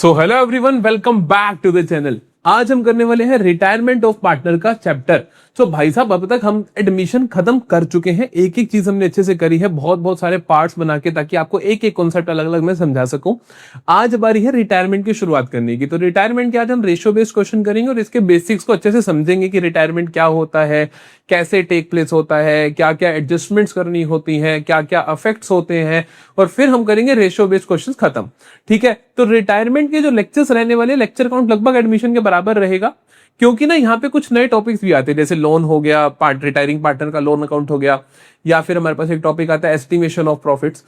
So hello everyone, welcome back to the channel. आज हम करने वाले हैं रिटायरमेंट ऑफ पार्टनर का चैप्टर। सो भाई साहब, अब तक हम एडमिशन खत्म कर चुके हैं। एक एक चीज हमने अच्छे से करी है, बहुत सारे पार्ट्स बना के, ताकि आपको एक एक कॉन्सेप्ट अलग अलग मैं समझा सकूं। आज बारी है रिटायरमेंट की शुरुआत करने की। तो रिटायरमेंट के आज हम रेशियो बेस्ड क्वेश्चन करेंगे और इसके बेसिक्स को अच्छे से समझेंगे कि रिटायरमेंट क्या होता है, कैसे टेक प्लेस होता है, क्या क्या एडजस्टमेंट्स करनी होती हैं, क्या क्या इफेक्ट्स होते हैं, और फिर हम करेंगे रेशियो बेस्ड क्वेश्चन खत्म। ठीक है, तो रिटायरमेंट के जो लेक्चर्स रहने वाले, लेक्चर काउंट लगभग एडमिशन के बराबर रहेगा, क्योंकि ना यहाँ पे कुछ नए टॉपिक्स भी आते हैं, जैसे लोन हो गया, रिटायरिंग पार्टनर का लोन अकाउंट हो गया, या फिर हमारे पास एक टॉपिक आता है एस्टिमेशन ऑफ प्रॉफिट्स।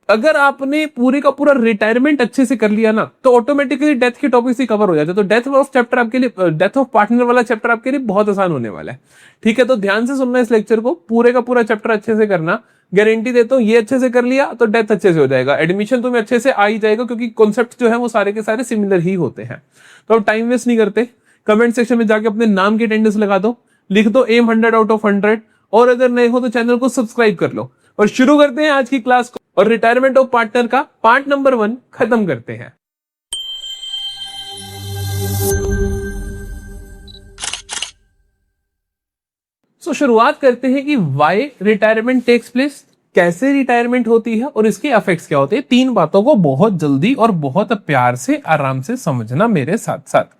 अगर आपने पूरे का पूरा रिटायरमेंट अच्छे से कर लिया ना, तो ऑटोमेटिकली डेथ के टॉपिक्स ही कवर हो जाते हैं। तो डेथ ऑफ चैप्टर आपके लिए, डेथ ऑफ पार्टनर वाला चैप्टर आपके लिए बहुत आसान होने वाला है। ठीक है, तो ध्यान से सुनना इस लेक्चर को, पूरे का पूरा चैप्टर अच्छे से करना। गारंटी देता हूं, ये अच्छे से कर लिया तो डेथ अच्छे से हो जाएगा, एडमिशन तुम्हें अच्छे से आ ही जाएगा, क्योंकि कॉन्सेप्ट जो है वो सारे के सारे सिमिलर ही होते हैं। तो अब टाइम वेस्ट नहीं करते, कमेंट सेक्शन में जाके अपने नाम की अटेंडेंस लगा दो, लिख दो एम 100 आउट ऑफ 100, और अगर नए हो तो चैनल को सब्सक्राइब कर लो। और शुरू करते हैं आज की क्लास को, और रिटायरमेंट ऑफ पार्टनर का पार्ट नंबर 1 खत्म करते हैं। सो शुरुआत करते हैं कि व्हाई रिटायरमेंट टेक्स प्लेस, कैसे रिटायरमेंट होती है और इसके इफेक्ट्स क्या होते हैं। 3 बातों को बहुत जल्दी और बहुत प्यार से आराम से समझना मेरे साथ साथ।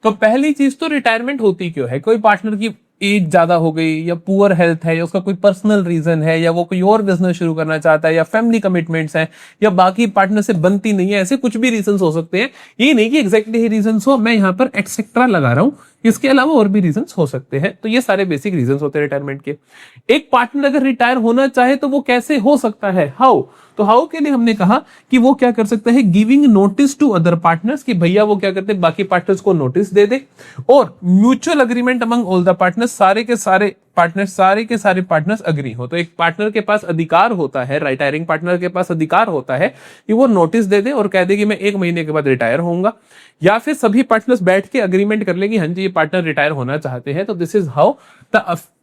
तो पहली चीज तो रिटायरमेंट होती क्यों है। कोई पार्टनर की एज ज्यादा हो गई, या पुअर हेल्थ है, या उसका कोई पर्सनल रीजन है, या वो कोई और बिजनेस शुरू करना चाहता है, या फैमिली कमिटमेंट्स हैं, या बाकी पार्टनर से बनती नहीं है, ऐसे कुछ भी रीजन हो सकते हैं। ये नहीं कि एग्जैक्टली ही रीजन हो, मैं यहाँ पर एक्सेट्रा लगा रहा हूं, इसके अलावा और भी रीजन हो सकते हैं। तो ये सारे बेसिक रीजन होते हैं रिटायरमेंट के। एक पार्टनर अगर रिटायर होना चाहे तो वो कैसे हो सकता है, हाउ। तो हाउ के लिए हमने कहा कि वो क्या कर सकता है, giving notice to other partners, कि भैया वो क्या करते हैं, बाकी पार्टनर्स को नोटिस दे दे, और mutual agreement among all the partners, सारे के सारे पार्टनर्स अग्री हो। तो एक पार्टनर के पास अधिकार होता है, रिटायरिंग पार्टनर के पास अधिकार होता है कि वो नोटिस दे दे और कह दे कि मैं 1 महीने के बाद रिटायर होऊंगा, या फिर सभी पार्टनर्स बैठ के अग्रीमेंट कर ले कि हाँ जी ये पार्टनर रिटायर होना चाहते हैं। तो दिस इज हाउ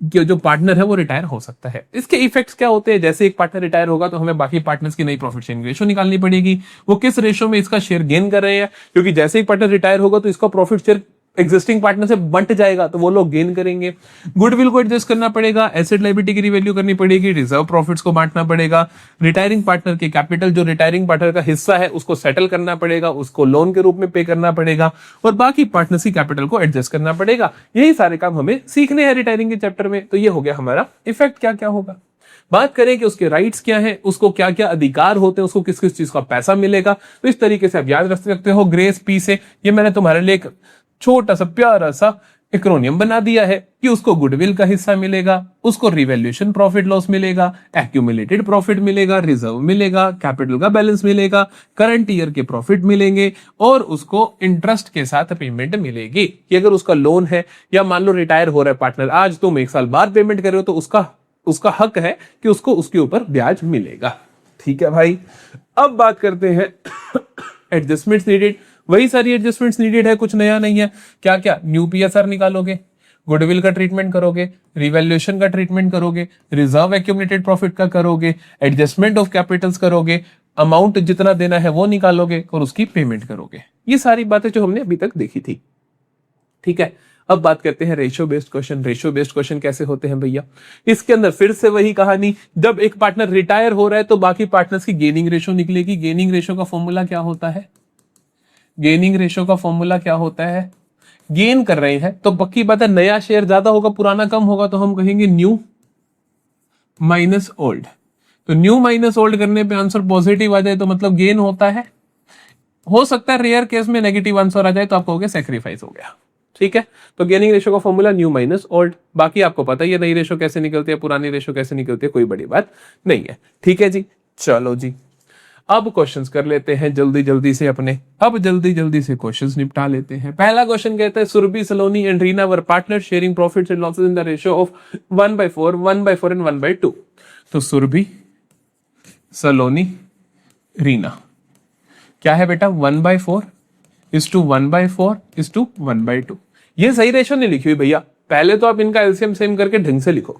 जो पार्टनर है वो रिटायर हो सकता है। इसके इफेक्ट्स क्या होते हैं, जैसे एक पार्टनर रिटायर होगा तो हमें बाकी पार्टनर्स की नई प्रॉफिट शेयरिंग रेशो निकालनी पड़ेगी, वो किस रेशो में इसका शेयर गेन कर रहे हैं, क्योंकि जैसे एक पार्टनर रिटायर होगा तो इसका प्रॉफिट शेयर एग्जिस्टिंग पार्टनर से बंट जाएगा, तो वो लोग गेन करेंगे। गुडविल को एडजस्ट करना पड़ेगा, एसेट लायबिलिटी की रिवैल्यू करनी पड़ेगी, रिजर्व प्रॉफिट्स को बांटना पड़ेगा, रिटायरिंग पार्टनर के कैपिटल, जो रिटायरिंग पार्टनर का हिस्सा है उसको सेटल करना पड़ेगा, उसको लोन के रूप में पे करना पड़ेगा, और बाकी पार्टनर्स की कैपिटल को एडजस्ट करना पड़ेगा। यही सारे काम हमें सीखने हैं रिटायरिंग के चैप्टर में। तो ये हो गया हमारा इफेक्ट, क्या क्या होगा। बात करें कि उसके राइट्स क्या हैं, उसको क्या क्या अधिकार होते हैं, उसको किस किस चीज का पैसा मिलेगा, तो इस तरीके से आप याद रख सकते हो। ग्रेस पी से ये मैंने तुम्हारे लिए एक छोटा सा प्यारा सा एक्रोनियम बना दिया है कि उसको गुडविल का हिस्सा मिलेगा, उसको रिवैल्यूएशन प्रॉफिट लॉस मिलेगा, एक्यूमुलेटेड प्रॉफिट मिलेगा, रिजर्व मिलेगा, कैपिटल का बैलेंस मिलेगा, करंट ईयर के प्रॉफिट मिलेंगे, और उसको इंटरेस्ट के साथ पेमेंट मिलेगी कि अगर उसका लोन है, या मान लो रिटायर हो रहा है पार्टनर, आज तुम 1 साल बाद पेमेंट कर रहे हो तो उसका हक है कि उसको उसके ऊपर ब्याज मिलेगा। ठीक है भाई, अब बात करते हैं एडजस्टमेंट्स नीडेड। वही सारी एडजस्टमेंट्स नीडेड है, कुछ नया नहीं है। क्या क्या, न्यू पीएसआर निकालोगे, गुडविल का ट्रीटमेंट करोगे, रिवैल्यूएशन का ट्रीटमेंट करोगे, रिजर्व एक्यूमुलेटेड प्रॉफिट का करोगे, एडजस्टमेंट ऑफ कैपिटल्स करोगे, अमाउंट जितना देना है वो निकालोगे, और उसकी पेमेंट करोगे। ये सारी बातें जो हमने अभी तक देखी थी। ठीक है, अब बात करते हैं ratio based question. Ratio based question कैसे होते हैं भैया, इसके अंदर फिर से वही कहानी, जब एक पार्टनर रिटायर हो रहा है तो बाकी पार्टनर्स की गेनिंग रेशो निकलेगी। गेनिंग रेशो का फॉर्मूला क्या होता है, गेनिंग रेशो का फॉर्मूला क्या होता है, गेन कर रहे हैं तो पक्की बात है नया शेयर ज्यादा होगा, पुराना कम होगा, तो हम कहेंगे न्यू माइनस ओल्ड। तो न्यू माइनस ओल्ड करने पे आंसर पॉजिटिव आ जाए तो मतलब गेन होता है। हो सकता है रेयर केस में नेगेटिव आंसर आ जाए तो आप कहोगे सैक्रिफाइस हो गया। ठीक है, तो गेनिंग रेशो का फॉर्मूला न्यू माइनस ओल्ड। बाकी आपको पता ही है नई रेशो कैसे निकलती है, पुरानी रेशो कैसे निकलती है, कोई बड़ी बात नहीं है। ठीक है जी, चलो जी, अब क्वेश्चंस कर लेते हैं जल्दी जल्दी से अपने। अब जल्दी जल्दी से क्वेश्चंस निपटा लेते हैं। पहला क्वेश्चन कहता है, Surabhi, Saloni and Reena were partner sharing profits and losses in the ratio of 1/4, 1/4 and 1/2। तो सुरभि, सलोनी, रीना क्या है बेटा, 1/4 is to 1/4 is to 1/2। ये सही रेशो नहीं लिखी हुई भैया, पहले तो आप इनका एलसीएम सेम करके ढंग से लिखो।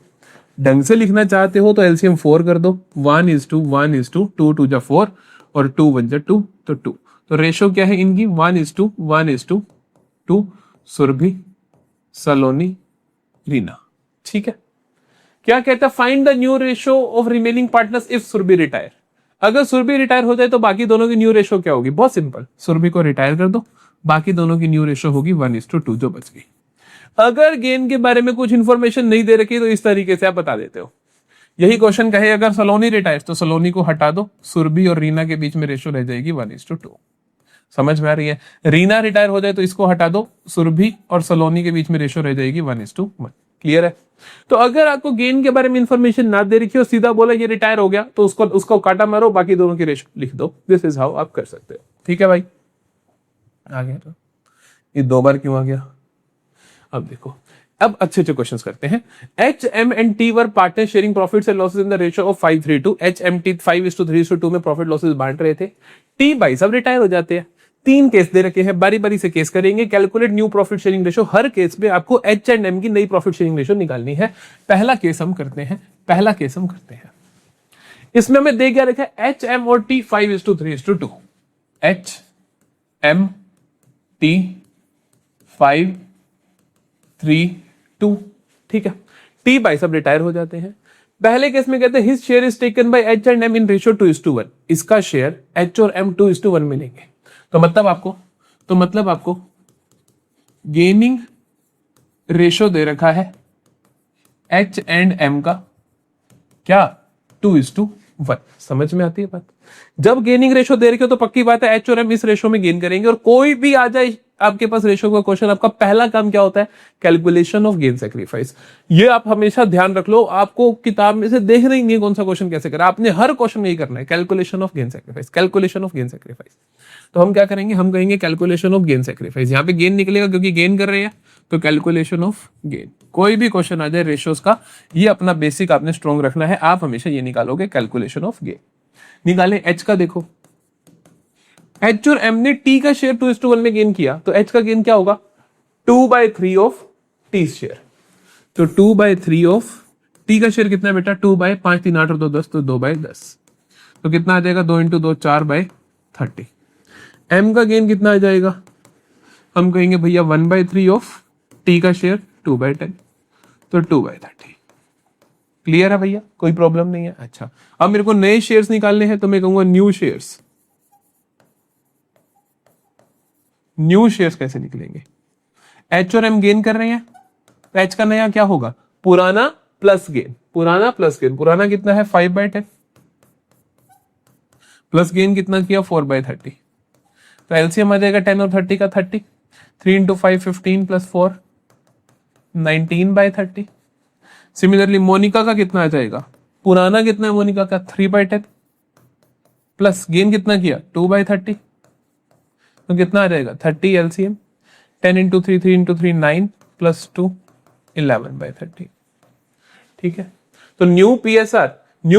ढंग से लिखना चाहते हो तो एलसीएम 4 कर दो, 1:1:2, 2 2 4 और 2 1 2 तो 2। तो रेशो क्या है इनकी 1:1:2, सुरभि, सलोनी, रीना। ठीक है, क्या कहता है, find the new ratio of remaining partners if Surbhi retire. अगर सुरभि रिटायर हो जाए तो बाकी दोनों की न्यू रेशो क्या होगी, बहुत सिंपल, सुरभि को रिटायर कर दो, बाकी दोनों की न्यू रेशो होगी 1:2 जो बच गई। अगर गेन के बारे में कुछ इंफॉर्मेशन नहीं दे रखी तो इस तरीके से आप बता देते हो। यही क्वेश्चन कहे अगर सलोनी रिटायर तो सलोनी को हटा दो, सुरभि और रीना के बीच में रेशो रह जाएगी 1:2। समझ में आ रही है। रीना रिटायर हो जाए तो इसको हटा दो, सुरभि और सलोनी के बीच में रेशो रह जाएगी 1:1। क्लियर है। तो अगर आपको गेन के बारे में इंफॉर्मेशन ना दे रखी हो, सीधा बोला ये रिटायर हो गया, तो उसको काटा मारो, बाकी दोनों की रेशो लिख दो। दिस इज हाउ आप कर सकते हो। ठीक है भाई, आ गया तो ये 2 बार क्यों आ गया। अब देखो, अब अच्छे क्वेश्चंस करते हैं। H M and T were partner sharing profits and losses in the ratio of 5:3:2। H M T 5:3:2 में प्रॉफिट लॉसेस बांट रहे थे। टी भाई सब रिटायर हो जाते हैं। 3 केस दे रखे हैं, बारी बारी से केस करेंगे। Calculate new profit sharing ratio. हर केस में आपको एच एंड एम की नई प्रॉफिट शेयरिंग रेशियो निकालनी है। पहला केस हम करते हैं। इसमें हमें दे क्या रखा है, एच एम और टी 5:3:2। H M T 5:3:2। ठीक है, टी भाई सब रिटायर हो जाते हैं। पहले केस में कहते हैं his share is taken by H and M in ratio 2:1। इसका शेयर एच और एम 2:1 में लेंगे। तो मतलब आपको गेनिंग रेशो दे रखा है एच एंड एम का क्या 2:1। समझ में आती है बात। जब गेनिंग रेशो दे रखे हो तो पक्की बात है एच और एम इस रेशो में गेन करेंगे। और कोई भी आ जाए आपके पास रेशो का क्वेश्चन, आपका पहला काम क्या होता है, कैलकुलेशन ऑफ गेन सैक्रिफाइस। ये आप हमेशा ध्यान रख लो। आपको किताब में से देखना ही नहीं है कौन सा क्वेश्चन कैसे करा, आपने हर क्वेश्चन में ही करना है, calculation of gain sacrifice, calculation of gain sacrifice. तो हम क्या करेंगे, हम कहेंगे कैलकुलेशन ऑफ गेन सैक्रिफाइस। यहाँ पे गेन निकलेगा क्योंकि गेन कर रहे हैं, तो कैलकुलेशन ऑफ गेन। कोई भी क्वेश्चन आ जाए रेशियोज का, ये अपना बेसिक आपने स्ट्रॉन्ग रखना है। आप हमेशा ये निकालोगे, कैलकुलेशन ऑफ गेन। निकाले एच का, देखो एच और एम ने टी का शेयर 2:1 में गेन किया, तो एच का गेन क्या होगा, 2/3 ऑफ टी शेयर। तो 2/3 ऑफ टी का शेयर कितना है बेटा, 2/5 3 8 और 2 10, तो 2/10। तो कितना आ जाएगा, 2 × 2 4/30। एम का गेन कितना आ जाएगा, हम कहेंगे भैया 1/3 ऑफ टी का शेयर 2/10, तो 2/30। क्लियर है भैया, कोई प्रॉब्लम नहीं है। अच्छा, अब मेरे को नए शेयर्स निकालने हैं, तो मैं कहूंगा न्यू शेयर्स। न्यू शेयर्स कैसे निकलेंगे, एच और एम गेन कर रहे हैं, तो एच का नया क्या होगा, पुराना प्लस गेन। पुराना कितना है 5/10, प्लस गेन कितना किया 4/30। तो एलसीएम आ जाएगा 10 और 30 का 30। 3 × 5 15 + 4 19/30। सिमिलरली मोनिका का कितना आ जाएगा, पुराना कितना है मोनिका का 3/10, प्लस गेन कितना किया 2/30, तो कितना आ जाएगा 30 एलसीएम। 10 × 3 3 × 3 9 + 2 11/30। ठीक है, तो न्यू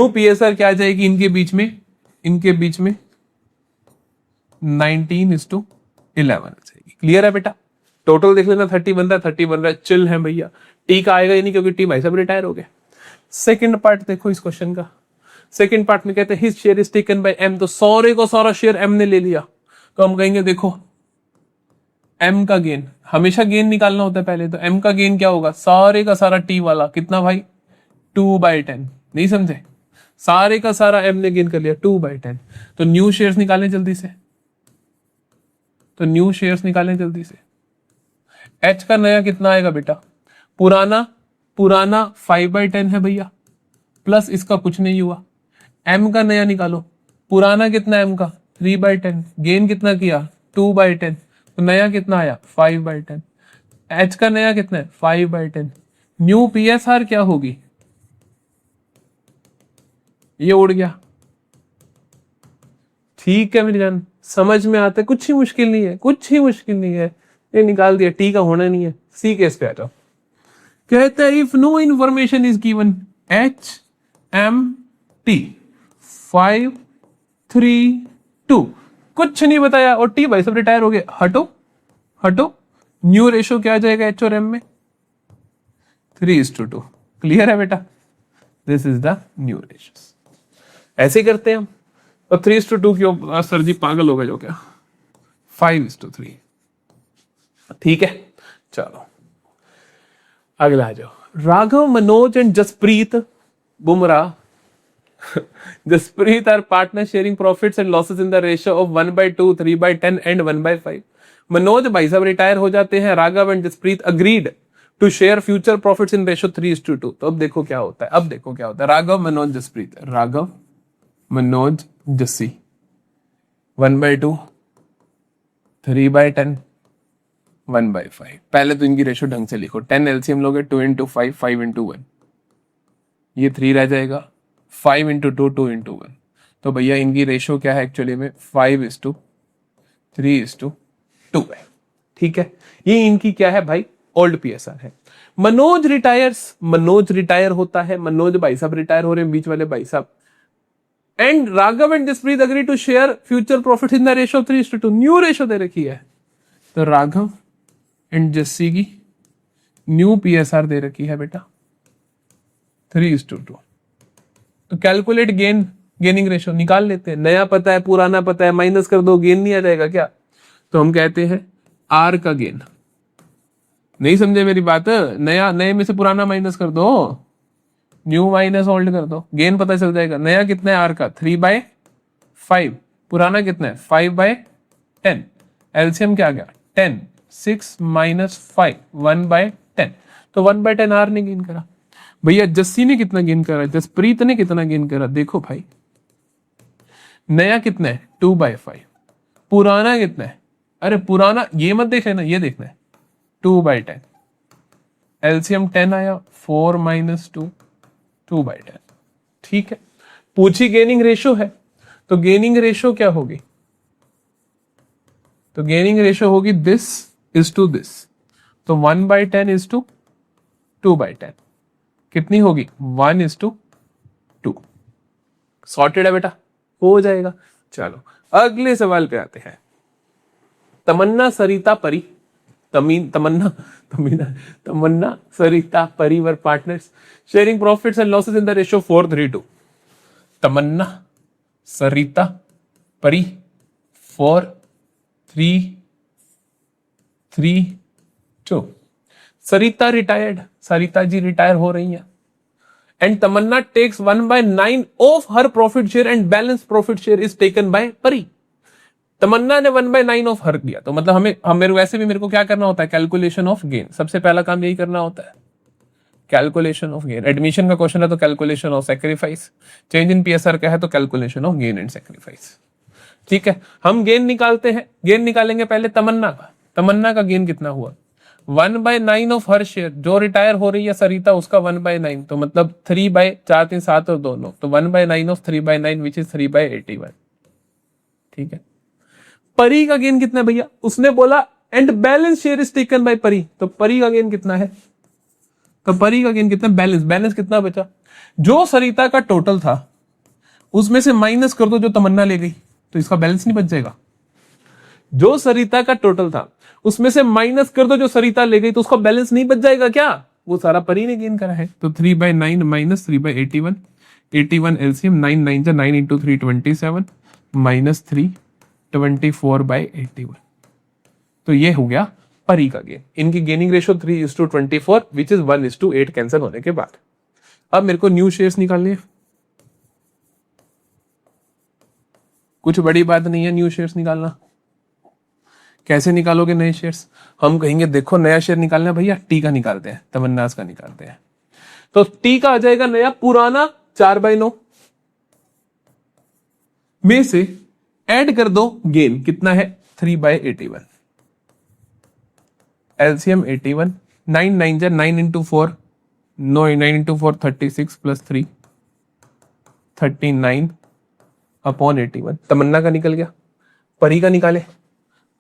पीएसआर क्या आ जाएगी इनके बीच में 19:11 आ जाएगी। क्लियर है बेटा, टोटल देख लेना 30 बन रहा है, चिल है भैया। टी का आएगा ही नहीं क्योंकि टी भाई सब रिटायर हो गए। सेकंड पार्ट देखो इस क्वेश्चन का। सेकंड पार्ट में कहते हैं his share is taken by M, तो सारे को सारा शेयर एम ने ले लिया, तो हम कहेंगे देखो एम का गेन, हमेशा गेन निकालना होता है पहले, तो एम का गेन क्या होगा, सारे का सारा टी वाला कितना भाई 2/10। नहीं समझे, सारे का सारा एम ने गेन कर लिया 2/10। तो न्यू शेयर्स निकालें जल्दी से, एच का नया कितना आएगा बेटा, पुराना 5/10 है भैया, प्लस इसका कुछ नहीं हुआ। एम का नया निकालो, पुराना कितना है एम का 3/10, गेन कितना किया 2/10, तो नया कितना आया 5/10। एच का नया कितना है 5/10। न्यू पीएसआर क्या होगी, ये उड़ गया। ठीक है मेरी जान, समझ में आता है, कुछ ही मुश्किल नहीं है, ये निकाल दिया, टी का होना नहीं है। सी केस पे आ जाओ। कहता है if no information is given, H M T 5:3:2, कुछ नहीं बताया और टी भाई सब रिटायर हो गए। हटो, न्यू रेशो क्या आ जाएगा एच और एम में 3:2। क्लियर है बेटा, this is the new ratio. ऐसे ही करते हैं हम। और 3:2 क्यों सर जी, पागल हो गए जो क्या, 5:3। ठीक है, चलो अगला आ जाओ। Raghav, Manoj and Jaspreet Bumrah Jaspreet are partners sharing profits and losses in the ratio of 1/2, 3/10 and 1/5। Manoj भाई साहब रिटायर हो जाते हैं, Raghav and Jaspreet agreed to share future profits in ratio 3:2। तो अब देखो क्या होता है, अब देखो क्या होता है। राघव, मनोज, जसप्रीत, राघव, मनोज, जस्सी, 1/2, 3/10, 1/5। पहले तो इनकी रेशियो ढंग से लिखो। 10 एलसीएम लोगे, 2 into 5, 5 into 1, ये 3 रह जाएगा, 5 into 2, 2 into 1। तो भैया इनकी रेशियो क्या है एक्चुअली में, 5:3:2 है। ठीक है, ये इनकी क्या है भाई, ओल्ड पीएसआर है। मनोज रिटायर्स, मनोज रिटायर होता है, मनोज भाई साहब रिटायर हो रहे हैं, बीच वाले भाई साहब। And Raghav and Jaspreet agree to share future profit in the ratio 3:2। New ratio दे रखी है, तो राघव एंड जस्सी की न्यू पीएसआर दे रखी है बेटा 3:2। तो कैलकुलेट गेनिंग रेशियो निकाल लेते हैं। नया पता है, पुराना पता है, माइनस कर दो, गेन नहीं आ जाएगा क्या? तो हम कहते हैं आर का गेन। नहीं समझे मेरी बात? नए में से पुराना माइनस कर दो, न्यू माइनस ओल्ड कर दो, गेन पता चल जाएगा। नया कितना है आर का, 3/5। पुराना कितना है, 5/10। एलसीएम क्या आ गया, 10। 6 - 5, 1/10। तो 1/10 आर ने गेन करा। भैया जस्सी ने कितना गेन करा, जसप्रीत ने कितना गेन करा? देखो भाई, नया कितना है, 2/5। पुराना कितना है, अरे पुराना ये मत देख लेना, ये देखना है 2/10। एलसीएम 10 आया, 4 - 2, 2/10। ठीक है, पूछी गेनिंग रेशियो है, तो गेनिंग रेशियो क्या होगी? तो गेनिंग रेशियो होगी दिस इज टू दिस। तो 1/10 इज टू 2/10 कितनी होगी, 1:2। सॉर्टेड है बेटा, हो जाएगा। चलो अगले सवाल पे आते हैं। तमन्ना, सरिता, परी, तमन्ना, सरिता, परी वर partners sharing profits and losses in the ratio 4:3:2। तमन्ना, सरिता, परी, 4:3:2। सरिता रिटायर्ड, सरिता जी रिटायर हो रही है। And Tamanna takes 1/9 of her profit share and balance profit share is taken by Pari. Tamanna ने 1/9 ऑफ हर दिया, तो मतलब मेरे को क्या करना होता है, कैलकुलेशन ऑफ गेन। सबसे पहला काम यही करना होता है, कैलकुलेशन ऑफ गेन। एडमिशन का क्वेश्चन है तो calculation of sacrifice, change in PSR का है तो calculation of gain and sacrifice. ठीक है, हम गेन निकालते हैं। गेन निकालेंगे पहले तमन्ना का। तमन्ना का गेन कितना हुआ, 1/9 ऑफ हर शेयर। जो रिटायर हो रही है सरिता, उसका 1/9, तो मतलब 3/4, 3, 7 और 2, 9। तो 1/9 ऑफ 3/9 विच इज 3/81। ठीक है, परी का गेन कितना है भैया? उसने बोला and balance share is taken by परी, तो परी का गेन कितना है? तो परी का गेन कितना, बैलेंस कितना बचा? जो सरिता का टोटल था उसमें से माइनस कर दो जो तमन्ना ले गई, तो इसका बैलेंस नहीं बच जाएगा। जो सरिता का टोटल था उसमें से माइनस कर दो जो सरिता ले गई, तो उसका बैलेंस नहीं बच जाएगा क्या? वो सारा परी ने गेन करा है। तो 3/9 - 3/81, 81 एलसीएम, 9 9 9 into 3 27 - 3 24/81। तो ये हो गया परी का गेन। इनकी gaining ratio 3:24 which is 1:8 cancel होने के बाद। अब मेरे को न्यू शेयर्स निकालने हैं। कुछ बड़ी बात नहीं है न्यू शेयर्स निकालना। कैसे निकालोगे नए शेयर्स? हम कहेंगे देखो नया शेयर निकालना है भैया, टी का निकालते हैं, तमन्नास का निकालते हैं। तो टी का आ जाएगा नया, पुराना 4/9 में से ऐड कर दो गेन, कितना है 3/81। एलसीएम 81, 9 9 जा 9 into 4, 9 into 4 36 plus 3 39/81। तमन्ना का निकल गया। परी का निकाले,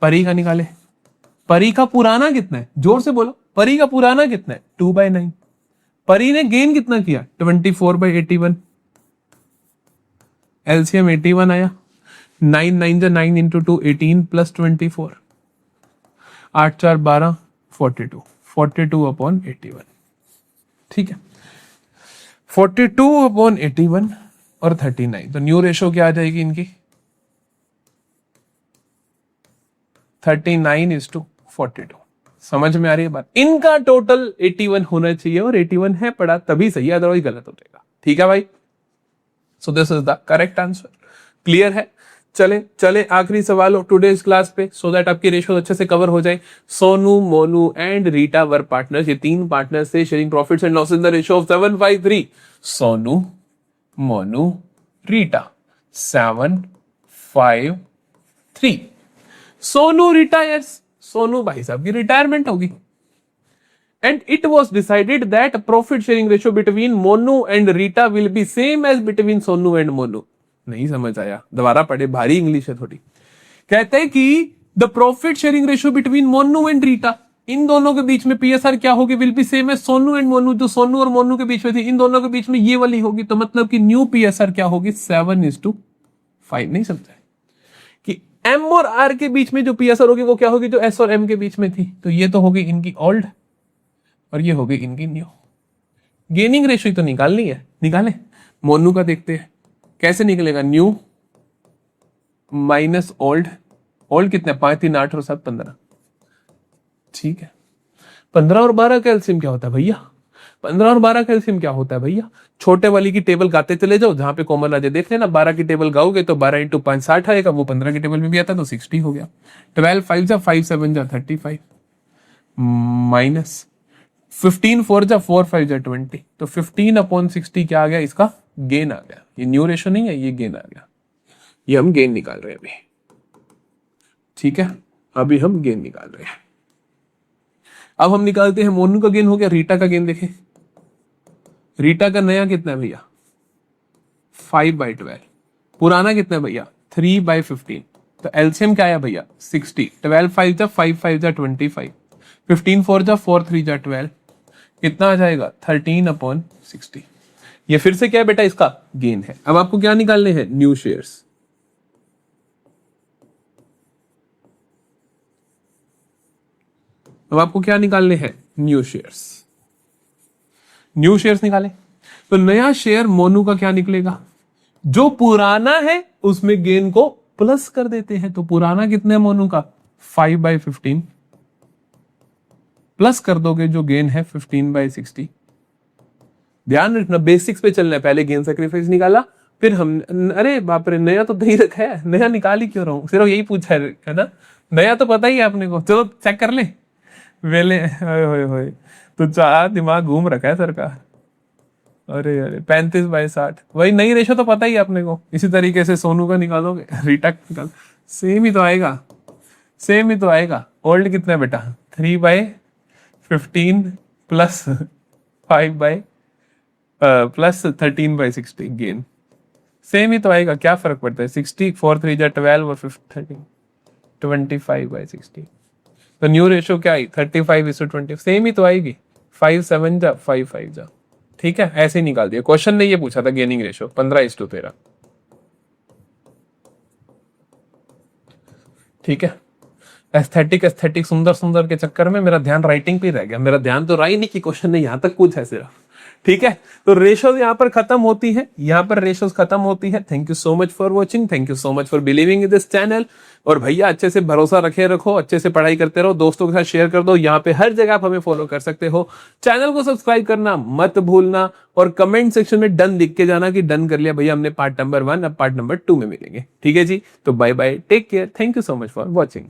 परी का निकाले। परी का पुराना कितना है, जोर से बोलो, परी का पुराना कितना है 2/9। परी ने गेन कितना किया 24/81। एलसीएम 81 आया, 9 9 जा 9 into 2 18 plus 24, 8 4 12 42, 42/81। ठीक है, 42/81 और 39। तो न्यू रेशो क्या आ जाएगी इनकी, 39:42। समझ में आ रही है बात? इनका टोटल 81 होना चाहिए और 81 है पड़ा तभी सही है, अदरवाइज गलत हो जाएगा। ठीक है भाई, so this is the correct answer. Clear है? चले चले आखिरी सवाल हो टुडेज क्लास पे, सो दैट आपकी रेशियो अच्छे से कवर हो जाए। Sonu, Monu and Rita were partners, ये 3 पार्टनर्स थे sharing profits and losses in the ratio of 7:5:3। Sonu, Monu, Rita 7:5:3। Sonu retires, Sonu भाई साहब की रिटायरमेंट होगी। And it was decided that profit sharing ratio between Monu and Rita will be same as between Sonu and Monu। नहीं समझ आया, दोबारा पढ़े, भारी इंग्लिश है थोड़ी। कहते हैं कि the profit sharing ratio between Monu and Rita, इन दोनों के बीच में पीएसआर क्या होगी? Will be same as Sonu and Monu. जो सोनू और मोनू के बीच में थी, इन दोनों के बीच में ये वाली होगी। तो मतलब कि न्यू पीएसआर क्या होगी? 7:5। नहीं समझा कि एम और आर के बीच में जो पीएसआर होगी वो क्या होगी? जो एस और एम के बीच में थी। तो ये तो होगी इनकी ओल्ड और ये हो गई इनकी न्यू। गेनिंग रेशियो तो निकालनी है, निकाले। मोनू का देखते हैं कैसे निकलेगा। न्यू माइनस ओल्ड, ओल्ड कितने? 5, 3, 8 और 7, 15। ठीक है, 15 और 12 का एलसीएम क्या होता है भैया? 15 और 12 का एलसीएम क्या होता है भैया? छोटे वाली की टेबल गाते चले जाओ, जहां पे कॉमन आ जाए देख लेना। 12 की टेबल गाओगे तो 12 × 5 60 आएगा, वो 15 की टेबल में भी आता तो 60 हो गया। 12 5 जा 5 7 जा 35 माइनस 15 4 जा 4 5 जा 20। तो 15/60 क्या आ गया? इसका गेन आ गया। ये न्यू रेशो नहीं है, ये गेन आ गया। ये हम गेन निकाल रहे हैं अभी। ठीक है, अभी हम गेन निकाल रहे हैं। अब हम निकालते हैं मोनू का गेन हो गया, रीटा का गेन देखें। रीटा का नया कितना है भैया? 5/12। पुराना कितना है भैया? 3/15। तो एलसीएम क्या आया भैया? 60। 12 5 जा 5 5 जा 25। 15 4 जा 4 3 जा 12। कितना आ जाएगा? 13/60। ये फिर से क्या है बेटा? इसका गेन है। अब आपको क्या निकालने हैं? New shares. अब आपको क्या निकालने हैं? New shares. न्यू शेयर्स निकाले तो नया शेयर मोनू का क्या निकलेगा? जो पुराना है उसमें गेन को प्लस कर देते हैं। तो पुराना कितने मोनू का? 5/15 प्लस कर दोगे जो गेन है 15/60। ध्यान रखना, बेसिक्स पे चलना है। पहले गेन सेक्रीफाइस निकाला, फिर हम, अरे बाप रे, नया तो नहीं रखा है, नया निकाल ही क्यों रहा हूं? सिर्फ यही पूछा है ना? नया तो पता ही है आपने को। चलो चेक कर ले वेले। होए तो चार दिमाग घूम रखा है सरकार। अरे अरे 35/60, वही नई रेशो तो पता ही है आपने को। इसी तरीके से सोनू का निकालोगे, रीटा निकाल, सेम ही तो आएगा, सेम ही तो आएगा। ओल्ड कितना है बेटा? 3/15 प्लस 13/60 गेन, सेम ही तो आएगा। क्या फर्क पड़ता है? 60 4 3 जा 12 और 13 25/60। तो न्यू रेशो क्या आई? 35:20, सेम ही तो आएगी। 5 7 जा 5 5 जा। ठीक है, ऐसे ही निकाल दिया। क्वेश्चन ने ये पूछा था गेनिंग रेशो 15:13। ठीक है, एस्थेटिक सुंदर सुंदर के चक्कर में मेरा ध्यान राइटिंग पे रह गया। मेरा ध्यान तो रहा ही नहीं कि क्वेश्चन ने यहां तक कुछ है सिर्फ। ठीक है, तो रेशोज यहां पर खत्म होती है, यहां पर रेशोज खत्म होती है। Thank you so much for watching, thank you so much for believing in this channel. और भैया अच्छे से भरोसा रखो, अच्छे से पढ़ाई करते रहो, दोस्तों के साथ शेयर कर दो। यहाँ पे हर जगह आप हमें फॉलो कर सकते हो। चैनल को सब्सक्राइब करना मत भूलना और कमेंट सेक्शन में डन लिख के जाना कि डन कर लिया भैया हमने पार्ट नंबर 1, अब पार्ट नंबर 2 में मिलेंगे। ठीक है जी, तो bye bye, take care, thank you so much for watching.